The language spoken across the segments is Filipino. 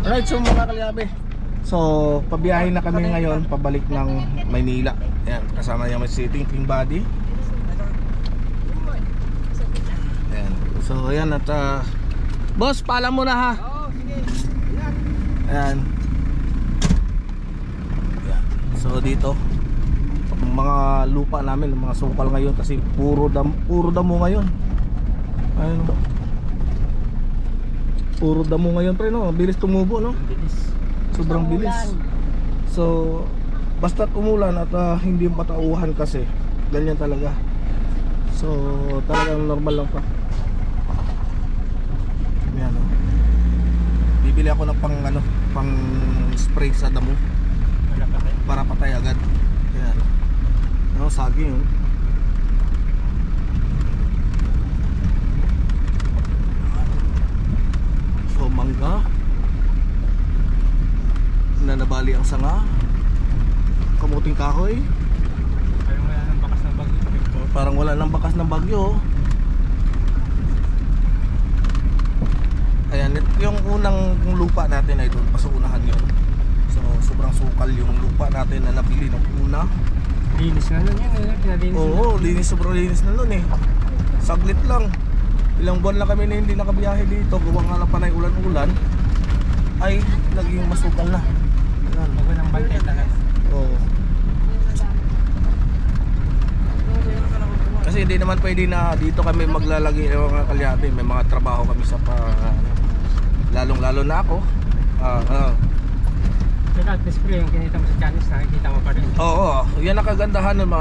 Alright, so mga kalyabe, so pabiyahin na kami ngayon pabalik ng Maynila. Ayan, kasama niya may sitting king body. Ayan, so ayan at boss, paalam mo na ha. Ayan. Ayan. So dito mga lupa namin, mga sukal ngayon kasi puro damo ngayon. Ayun, puro damo ngayon pre, no? Bilis tumubo, no? Sobrang bilis. So basta umulan at hindi yung patauhan kasi ganyan talaga. So talagang normal lang pa. Ayan, no? Bibili ako ng pang spray sa damo para patay agad. Ayan, no, saging yun. So mangga na nabali ang sanga, kamuting kahoy. Parang wala nang bakas ng bagyo. Ayan, yung unang lupa natin ay doon pa sa unahan yun. So sobrang sukal yung lupa natin na nabili ng una. Linis na nun yun, pinalinis. Oo, linis, sobrang linis na nun eh. Saglit lang. Ilang buwan lang kami na hindi nakabiyahe dito. Gawa nga lang panay ulan-ulan, ay naging masukal na. Ayan. Bago ng bantay talaga. Oo. Kasi hindi naman pwede na dito kami maglalagay ng mga kalyabe. May mga trabaho kami sa lalong-lalo na ako. Saka at display yung kinita mo sa channels, nakikita mo pa rin. Oo, yan ang kagandahan ng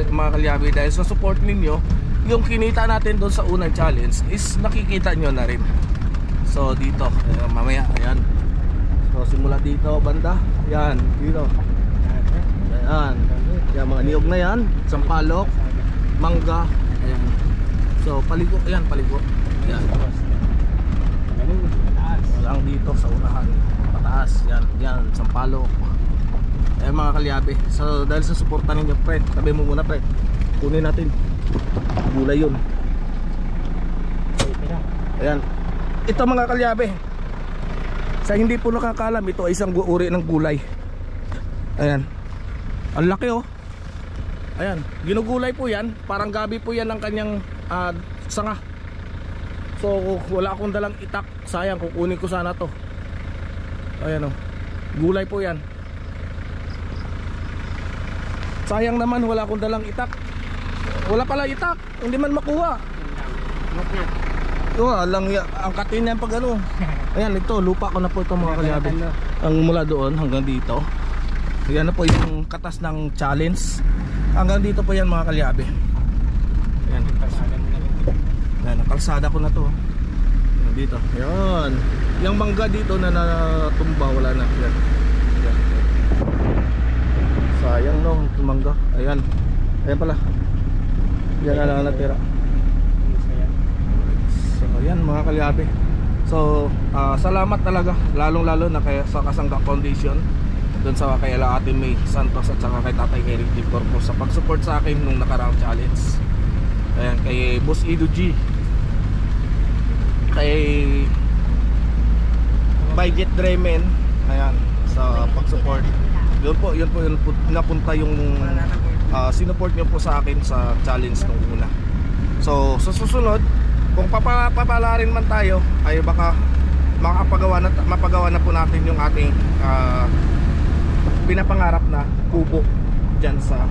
mga kalyabe. Dahil sa support ninyo, yung kinita natin doon sa unang challenge is nakikita nyo na rin. So dito, mamaya, ayan. So simula dito, banda. Yan, dito. Ayan, yan mga niyog na yan. Sampalok, mangga. Ayan. So paligo, ayan, paligo. Ayan. Walang dito sa unahan. Pataas, yan, yan, sampalok. Ayan mga kalyabe. So dahil sa suporta ninyo, pre, tabi mo muna pre. Kunin natin. Gulay yun. Ayan. Ito mga kalyabe, sa hindi po nakakalam, ito ay isang uri ng gulay. Ayan. Ang laki oh. Ayan, ginugulay po yan. Parang gabi po yan ng kanyang sanga. So wala akong dalang itak. Sayang, kukunin ko sana to. Ayan oh. Gulay po yan. Sayang naman, wala akong dalang itak. Wala pala itak, hindi man makuha. Lang angkatin yan pag ano. Ayan, ito lupa ko na po ito mga kalyabe. Ang mula doon hanggang dito. Yan na po yung katas ng challenge. Hanggang dito po yan mga kalyabe. Ayan, yan, kalsada ko na to. Yan, dito. Yan. Yung mangga dito na natumba, wala na. Yan. Yan. Sayang no, mangga. Ayan. Ayan pala. Yan na lang natira. So ayan mga kalyabe. So salamat talaga, lalong lalo na kay sa Kasangga Foundation, doon sa kay Ate May Santos at saka kay Tatay Eric Di Corpo sa pag-support sa akin nung nakaraang challenge. Ayan, kay Boss Ido G, kay Budget Dremen, ayan, sa pag-support. Yun po napunta yung sinupport nyo po sa akin sa challenge nung una. So sa susunod, kung papalarin man tayo, ay baka mapagawa na po natin yung ating pinapangarap na kubo dyan sa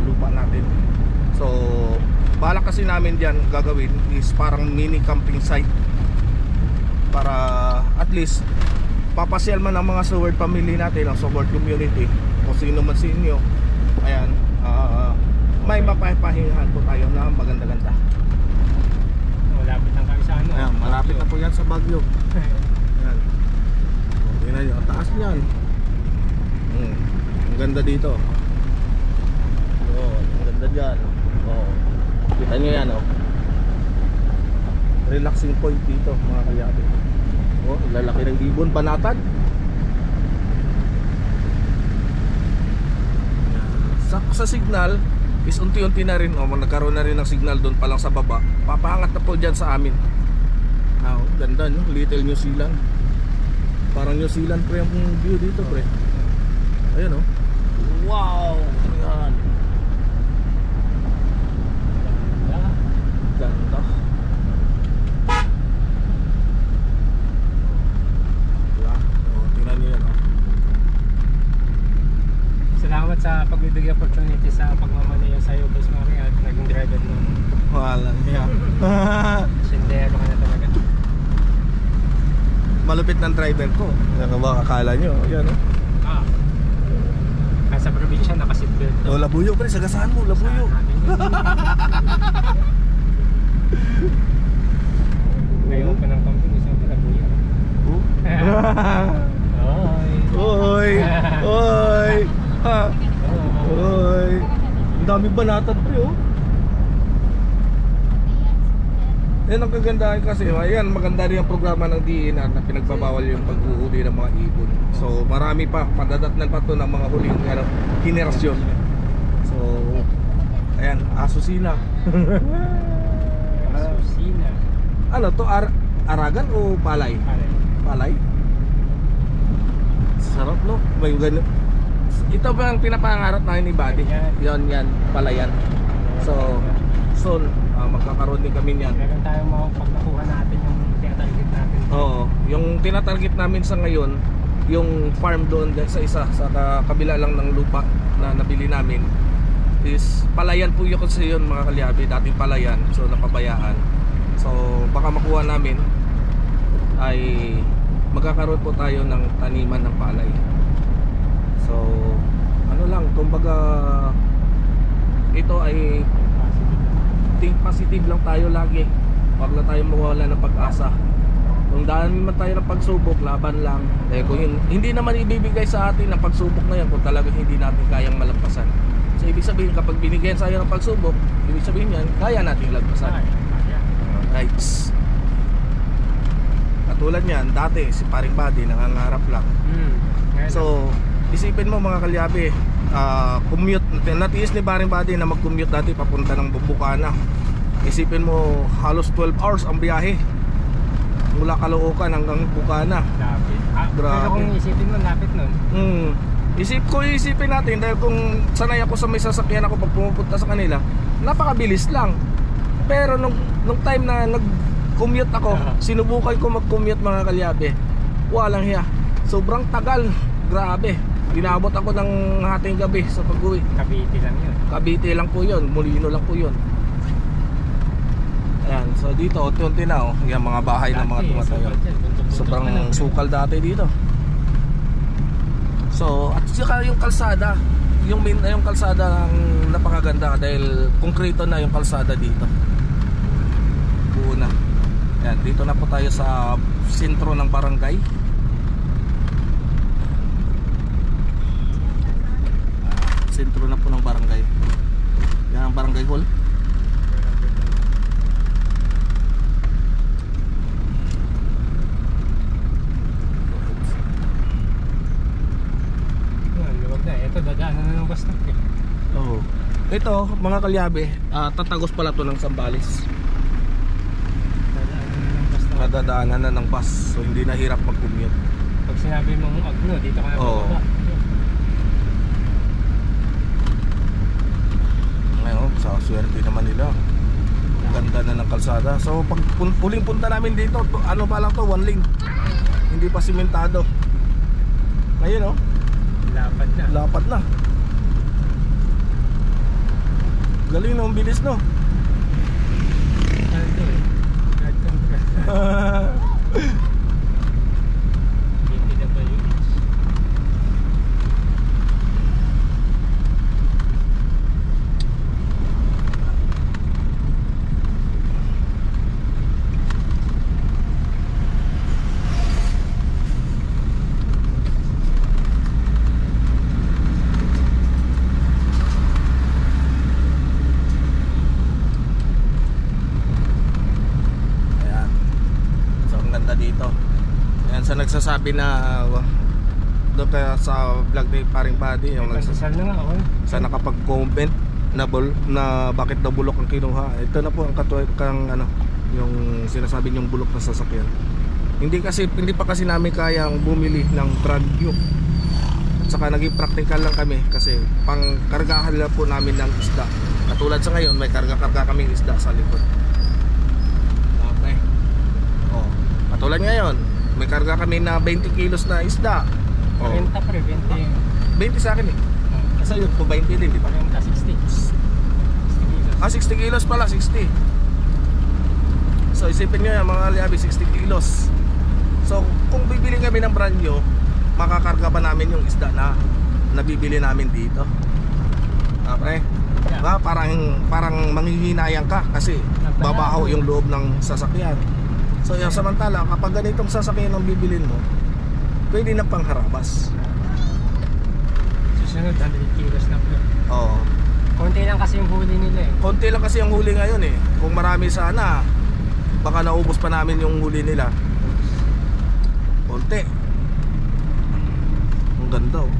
lupa natin. So balak kasi namin dyan gagawin is parang mini camping site, para at least papasyal man ang mga Seward family natin, ang Seward community, kung sino man sa inyo. Ayan, may mapapahingahan po tayo na maganda-ganda. Malapit lang kami sa ano. Ayan, malapit na po yan sa Baguio. Ayan. Tingnan nyo, ang taas niyan. Ang ganda dito. Ang ganda dyan. Kita nyo yan, relaxing point dito mga kalyabe. Lalaki ng ibon, banatad. Sa signal is unti-unti na rin, nagkaroon na rin ng signal doon pa lang sa baba. Papahangat na po dyan sa amin. Ganda no, Little New Zealand. Parang New Zealand pre ang view dito pre. Ayun oh. Wow! Ayan. Ganda. Diba? O, tingnan nyo yan oh. Salamat sa pagbibigay opportunity sa pagmamaneho sa'yo, Boss Mari, at naging driver mo. Wala niya. Sendero ka na talaga. Malupit ng driver ko. Yan ba akala nyo? Yan oh. Nasa probinsya, naka-seatbelt. Oh, labuyo pre, sagasaan mo, labuyo. Ngayon pa ng camping, isang labuyo. Oy! Oy! Oy! Ha! Oy! Ang dami banatan pre oh. Yan ang kagandahan kasi, ayan, maganda rin ang programa ng DNR na pinagbabawal yung pag-uhuli ng mga ibon. So marami pa, padadatnan pa to ng mga huling henerasyon. So, ayan, Asusina. Asusina. Ano to, aragan o palay? Palay? Sarap no? May ganun. Ito ba ang pinapangarap namin ni Buddy? Yan, yan, palayan. So, soon, magkakaroon din kami niyan. Meron tayong mga pag nakuha natin yung tinatarget natin. Oo, yung tinatarget namin sa ngayon, yung farm doon sa isa, sa kabila lang ng lupa na nabili namin, is palayan po yun kasi yun mga kalyabi, dating palayan, so napabayaan. So baka makuha namin ay magkakaroon po tayo ng taniman ng palay. So ano lang, kumbaga ito ay think positive lang tayo lagi. Huwag na tayo mawala ng pag-asa. Kung daan man tayo ng pagsubok, laban lang. Eh kung hindi naman ibibigay sa atin ang pagsubok na yan kung talagang hindi natin kayang malampasan. So ibig sabihin kapag binigyan sa ng pagsubok, ibig sabihin yan, kaya natin lagpasan. Right. Katulad niyan, dati si Paring Buddy nangangarap lang. So isipin mo mga kalyabe, commute, natiis ni Paring Buddy na mag-commute dati papunta ng Bukana. Isipin mo halos 12 hours ang biyahe mula Caloocan hanggang Bukana. Lapit. Grabe. Pero kung isipin mo, lapit nun. Isipin natin dahil kung sanay ako sa may sasakyan ako pag pumupunta sa kanila, napakabilis lang. Pero nung time na nag-commute ako, sinubukan ko mag-commute mga kalyabe, walang hiya, sobrang tagal. Grabe. Inabot ako ng hating gabi sa pag-uwi. Cavite lang yun. Cavite lang po yun, Molino lang po yun. Ayan, so dito, unti-unti na oh, yung mga bahay ng mga tumatayo. Sobrang sukal dati dito. So, at saka yung kalsada, yung kalsada ang napakaganda dahil konkreto na yung kalsada dito. Buo na. Ayan, dito na po tayo sa sentro ng barangay. Sentro na po ng barangay. Yan ang barangay hall. Luwag na. Ito, dadaanan na ng bus stop eh. Oo. Ito, mga kalyabe, tatagos pala to ng Sambales. Dadaanan na ng bus stop. Nadadaanan na ng bus, so hindi na hirap mag-commute. Pag sinabi mong Agno, dito ka na Oo. Ngayon, sa swerte naman nila. Ganda na ng kalsada. So pag huling punta namin dito, ano pa lang to, one lane. Hindi pa simentado. Ngayon oh, Lapad na. lapad na. Galing no, ang bilis no. Ano eh? God control. DPWH. Ayan. So ang ganda dito. Ayan, sa nagsasabi na doon kaya sa vlog ni Paring Buddy yung Pandesal na nga ako. sa nakapag-comment na bakit daw bulok ang kinuha. Ito na po ang kang ano, yung sinasabi niyong bulok na sasakyan. Hindi pa kasi namin kayang bumili ng brand new. At saka naging practical lang kami kasi pangkargahan lang po namin ng isda. Katulad sa ngayon, may karga-karga kaming isda sa likod. Okay. Oh, katulad ngayon, may karga kami na 20 kilos na isda. Oh. Renta pre, 20. 20 sa akin eh. Kasi yun po 20 din, di ba? Renta 60. 60 kilos. 60 kilos pala, 60. So isipin nyo yan mga kalyabi, 60 kilos. So kung bibili kami ng brand new, makakarga pa namin yung isda na nabibili namin dito. Okay? Diba? Parang manghihinayang ka kasi babaho yung loob ng sasakyan. So yung samantala, kapag ganitong sasakyan ang bibilin mo, pwede na pangharabas. Susunod, 100 kilos na po. Oo. Konti lang kasi yung huli nila eh. Konti lang kasi ang huli ngayon eh. Kung marami sana, baka naubos pa namin yung huli nila. Konti. Ang ganda oh.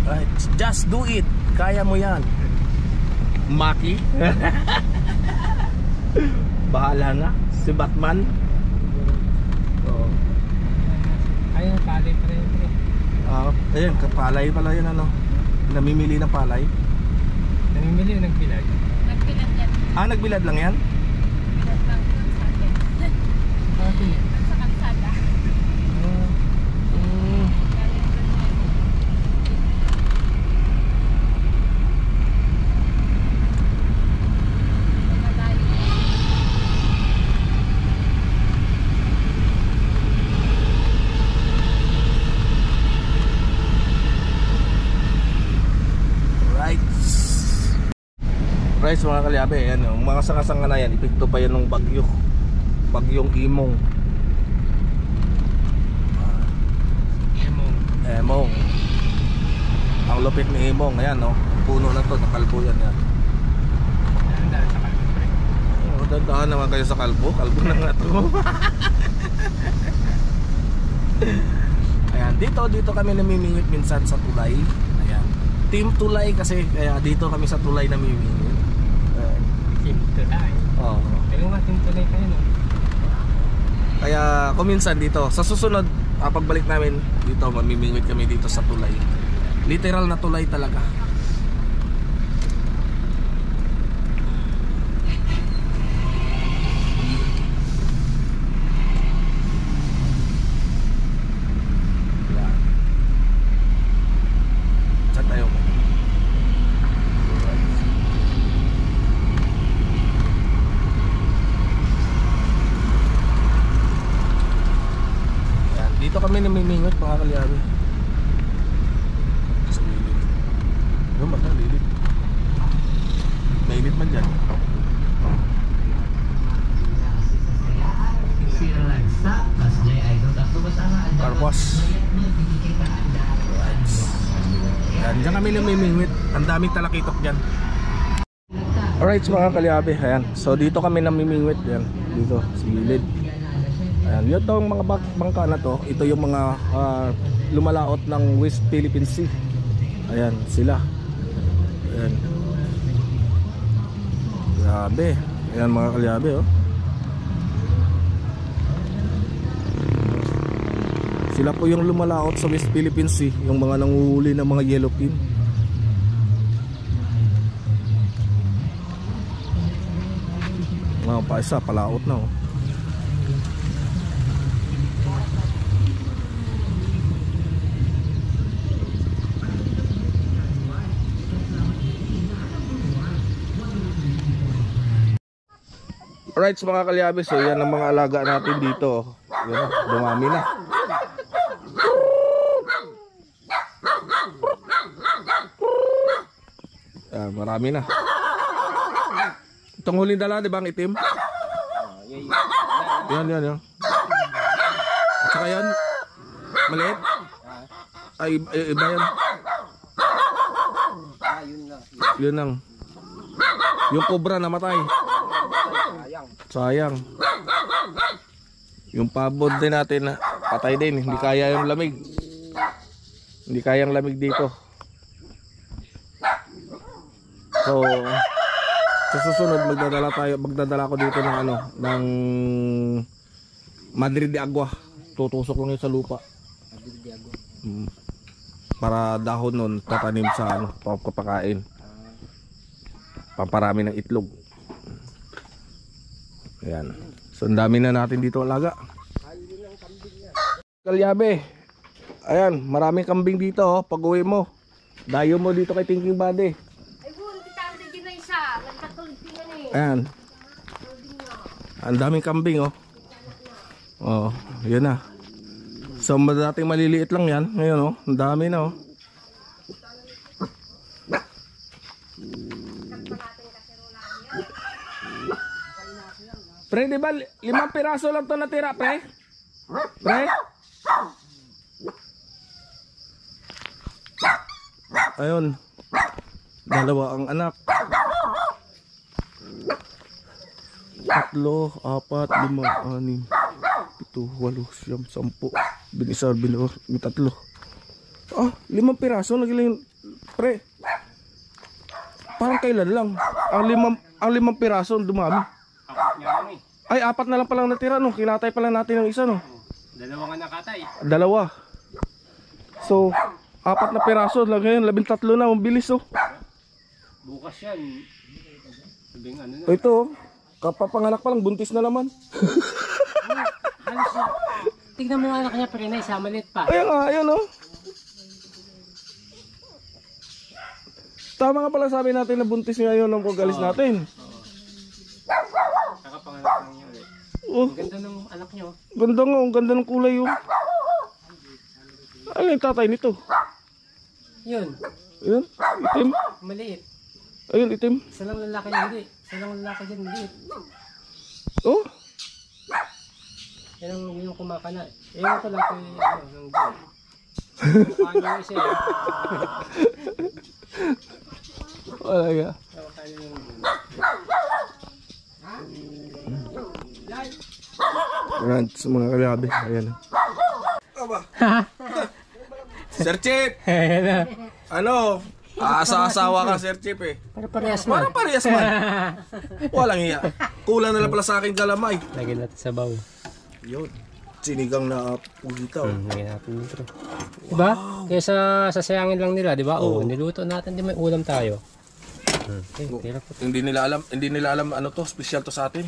Right, just do it. Kaya mo yan. Maki. Bahala na. Si Batman. Oh. Ayun, palay pa rin. Ayun, palay pala yun ano. Namimili ng palay. Namimili o nagbilad? Nagbilad yan. Nagbilad lang yan? Bilad lang yun sa akin. Okay. Sa kalsada. Galing doon yan. Madali. Right mga kalyabe, yan, yung mga sangasanga na yan, epekto pa yan ng bagyo. Bagyong Imong. Emong. Ang lupit ni Imong, ayan no. Puno na to, nakalbo yan yan. Dahil sa kalbo pre. Dandaan naman kayo sa kalbo, kalbo na nga to. Ayan, dito kami namimingwit minsan sa tulay. Ayan. Team tulay kasi, kaya dito kami sa tulay namimingwit. Team tulay. Oo. Ayun nga, team tulay kayo no. Kaya kuminsan dito, sa susunod pagbalik namin dito, mamimingwit kami dito sa tulay. Literal na tulay talaga. Yan. Saan tayo? Dito kami namimingot mga kalyabe. Sa lilit. Yung mata, lilit. Mainit man dyan. Carwash. Yan, dyan kami namimingwit. Ang daming talakitok dyan. Alright mga kalyabe, ayan. So dito kami namimingwit yan. Dito, sa gilid. Ayan, yun tong mga bangka na to. Ito yung mga lumalaot ng West Philippine Sea. Ayan, sila. Ayan. Grabe. Ayan mga kalyabe oh. Sila po yung lumalaot sa West Philippine Sea. Yung mga nanguhuli ng mga yellowfin. Mga paisa, palaot na oh. Alright mga kalyabe, so yan ang mga alaga natin dito. Yan, dumami na. Yan, marami na. Itong huling dala, di ba ang itim? Yan. At saka yan, maliit? Ay, iba yan. Yun lang. Yung cobra namatay. Sayang. Yung pabod din natin, patay din. Hindi kaya yung lamig. Hindi kayang lamig dito. So, sa susunod magdadala ko dito ng ng Madrid de Agua. Tutusok lang yun sa lupa. Para dahon nun tatanim sa papakain. Pamparami ng itlog. Ayan. So ang dami na natin dito alaga. Kalyabe. Ayan, maraming kambing dito pag uwi mo. Dayo mo dito kay Thinking Body. Ay, buwan kita ang din na isa. Nagkatulog din eh. Ayan. Ang daming kambing oh. Yun na. So dating maliliit lang yan. Ngayon ang dami na Pre, di ba 5 piraso lang to natira, pre? Pre? Ayun. 2 ang anak. 3, 4, 5, 6, 7, 8, 9, 10. Binisar, binor, may 3. 5 piraso nagilang pre. Parang kailan lang. Ang 5 piraso dumami. Ay, 4 na lang palang natira Kinatay pa lang natin ng isa 2 nga nakatay. 2. So, 4 na piraso lang ngayon, 13 na, ang bilis Bukas yan. Sabing ano na. Ito, kapapanganak pa lang, buntis na naman. Halos na. Tignan mo ang anak niya pre na isa, maliit pa. Ayan nga, ayan Tama nga pala sabi natin na buntis ngayon ng pag-alis natin. Kakapanganak lang niya ulit. Ang ganda ng anak niyo. Ganda nga, ang ganda ng kulay Ano yung tatay nito? Yun. Ayan, itim. Maliit. Ayun, itim. Isa lang lalaki niya hindi. Isa lang lalaki dyan maliit. Oh, Yan yung kumakana. Ewan ko lang kung ng buwan. Mukha niya yung isa wala ka. Mukha niya yung Ayan, sa mga kalyabe. Ayan. Aba. Sir Chip! Ano? Asa-asawa ka, Sir Chip Para parehas man. Parang parehas man. Walang iya. Kulang na lang pala sa aking galamay. Lagyan natin sa baw. Yun. Sinigang na pugita. Lagyan natin dito. Diba? Kaysa sasayangin lang nila, diba? Oo. Niluto natin, di may ulam tayo. Okay, tira po. Hindi nila alam ano to, special to sa atin.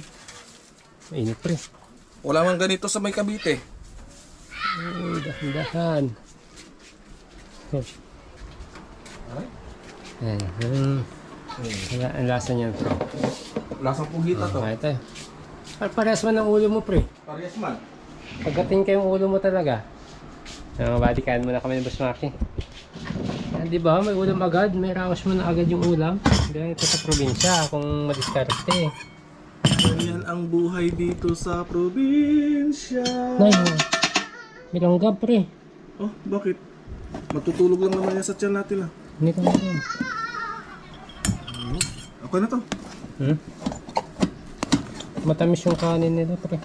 Mainit pre. Wala man ganito sa may Cavite. Uy, dahan-dahan. Ayan. Ang lasa niyan pre. Lasang pugita to. Kahit tayo. Parehas man ang ulo mo pre. Parehas man. Pagdating kayong ulo mo talaga. Balikan mo na kami ng Basmaki. Di ba? May ulam agad. May rawas mo na agad yung ulam. Hindi ito sa probinsya kung madiskarte. Ganyan ang buhay dito sa probinsya. Nay, may langgam pre. Oh, bakit? Matutulog lang naman yan sa tiyan natin Hindi ka naman. Okay na to. Matamis yung kanin nila pre.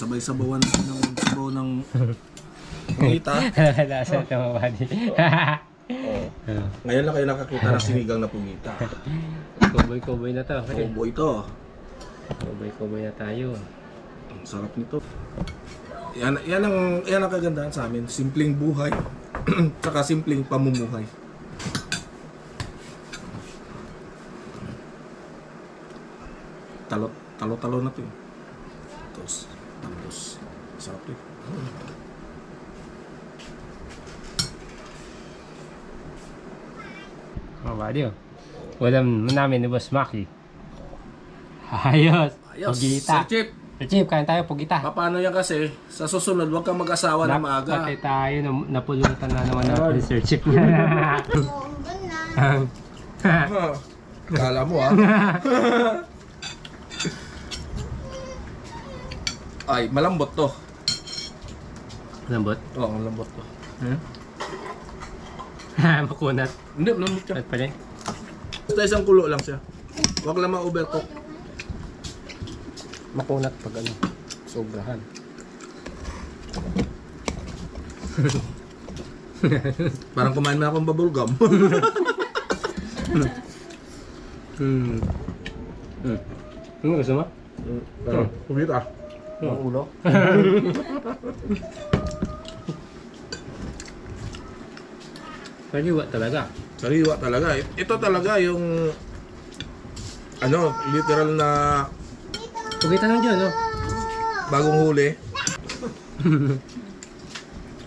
Sabay sabawan ng sabaw ng pugita. Lasa ito mga buddy. Ngayon lang kayo nakakita ng sinigang na pugita. Kuboy-kuboy na to. Obo ito. Kuboy-kuboy na tayo. Ang sarap nito. Yan ang kagandahan sa amin. Simpleng buhay. Tsaka simpleng pamumuhay. Talo na to. Tapos sarap ito. Mga buddy Ulam namin ni Boss Maki. Ayos. Pugita. Sir Chip, Sir Chip, kain tayo pugita. paano yan kasi? Sa susunod, huwag kang mag-asawa na maaga. Pati tayo, napulutan na naman natin Sir Chip. Kala mo Ay, malambot to. Lambot? Oo, malambot to. Makunat. Hindi, malambot yan. At pala Basta isang kulo lang siya. Huwag lang ma-overcook. Makunat pag ano, sobrahan. Parang kumain mo akong bubblegum. Ano gusto mo? Kumita. Ang ulo? Sariwa talaga. Sariwa talaga. Ito talaga yung ano, literal na Pugitan lang dyan, no? bagong huli.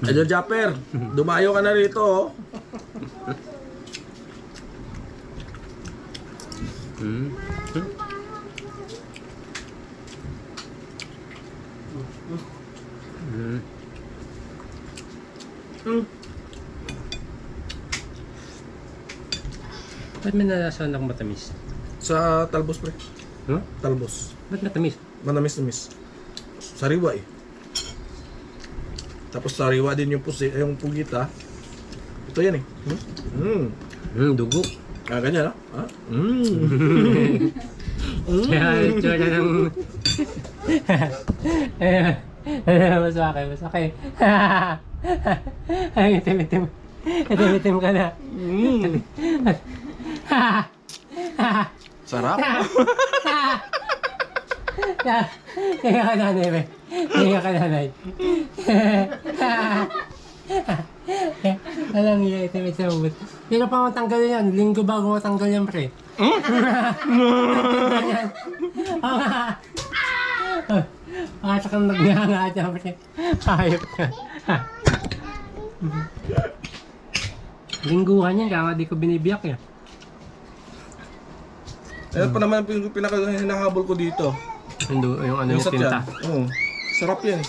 Adyo Japper, dumayo ka na rito oh. Ba't may nalasahan akong matamis? Sa talbos pre. Huh? Talbos. Ba't matamis? Manamis-namis. Sariwa eh. Tapos sariwa din yung pusi, yung pugita. Ito yan eh. Dugo. Ah, ganyan ah. Ah? Kaya itsura ng... Masakay. Ay, itim-itim. Itim-itim ka na. Sarap. Kaya ka nanay, be. Kaya ka nanay. Alam niya, itim-itim mo. Hindi pa matanggal yan. Linggo bago matanggal yan, pre. Asa kang nagnanga dyan, pre. Hayop ka. Lingguhan yan, kaya nga di ko binibiyak eh. Ayan pa naman yung pinaka-hinahabol ko dito. Yung ano yung Isat tinta. yan. Oo. Sarap yan.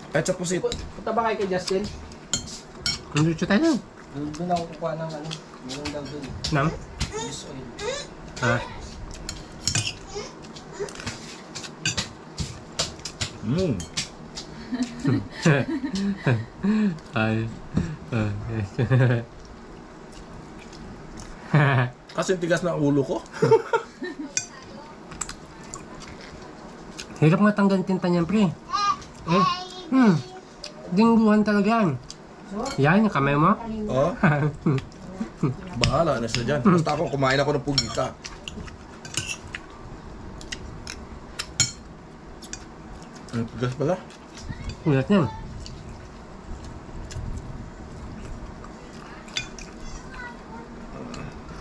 Kahit sa pusit. Punta ba kayo kay Justin? Ang lucho tayo. Doon ako kukuha ng ano. Meron daw doon. Nam? Fish oil. Ha? Ay. Kasi tigas na ulo ko. Hirap nga tanggalin tinta niyan, pre. Dingguhan talaga yan. Yan, yung kamay mo. Oh. Bahala na siya dyan. Basta ako kumain ako ng pugita. Ang tigas pala. Ulat niyan.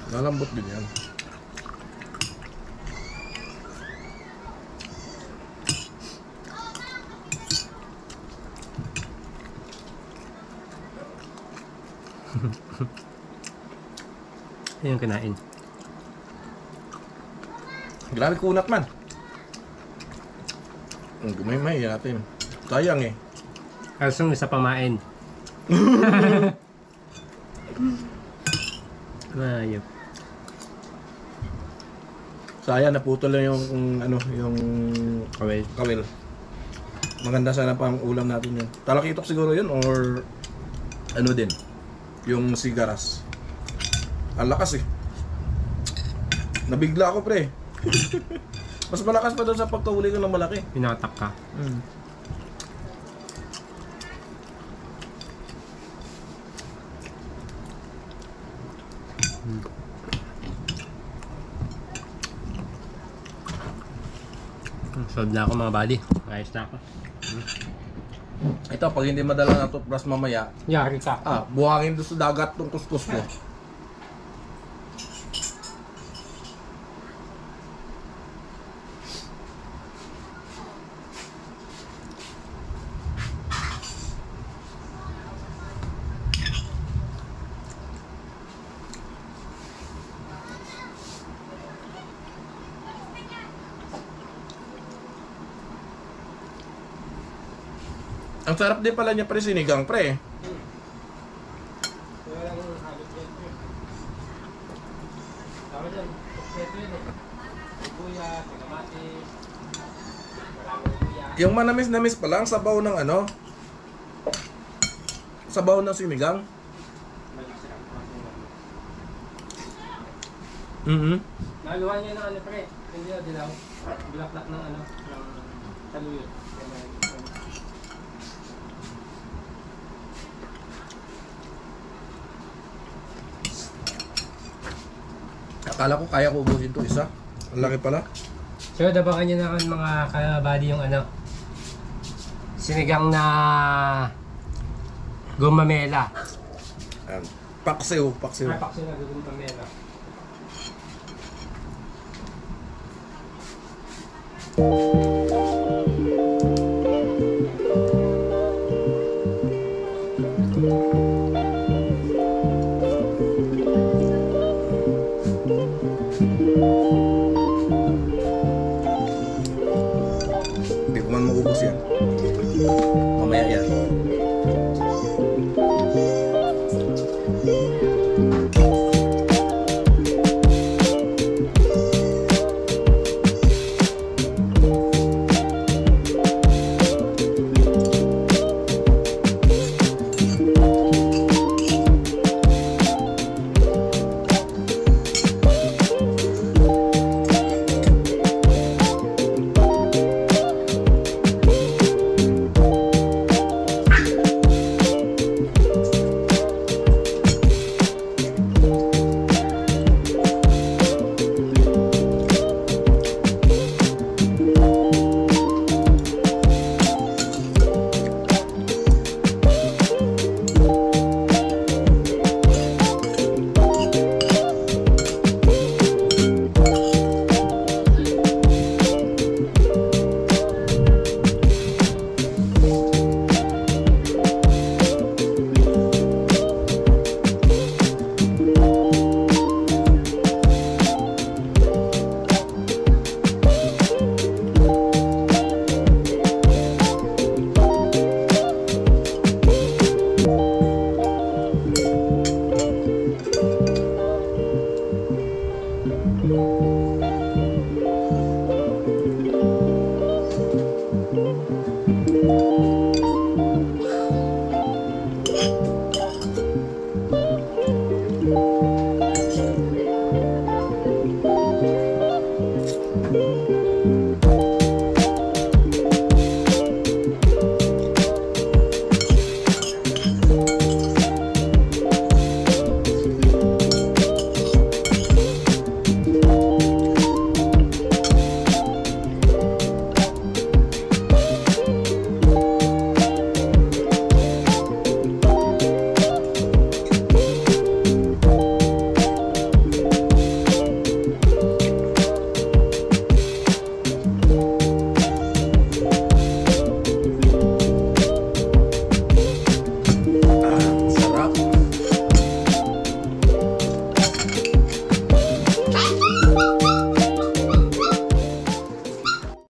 Lalambot din yan. Yan yung kinain. Grabe kunat man. Ang gumay-may natin. Sayang eh. Kalsong isa pamain. Ayop. Sayang naputol lang yung ano, yung Kawel. kawil. Maganda sana pa ang ulam natin yun. Talakitok siguro yun or ano din. Yung sigaras. Ang lakas eh. Nabigla ako pre. Mas malakas pa doon sa pagkahuli ko ng malaki. Pinatak ka. Solve na ako mga buddy. Ayos na ako. Ito, pag hindi madala na toothbrush mamaya, Yari ka. buhangin doon sa dagat tong kuskus mo. Ang sarap din pala niya pre, sinigang pre. Yung manamis-namis pa lang, sabaw ng ano? Sabaw ng sinigang. Naluhan niya ng ano pre, hindi na dilaw. Bulaklak ng ano, ng taluyot. Akala ko kaya ko ubusin to isa. Ang laki pala. So, dabakan niyo na mga kabady yung ano, sinigang na gumamela. Ayan. Paksiw, paksiw. Ay, paksiw na gumamela. Hindi ko man maubos yan. Mamaya yan.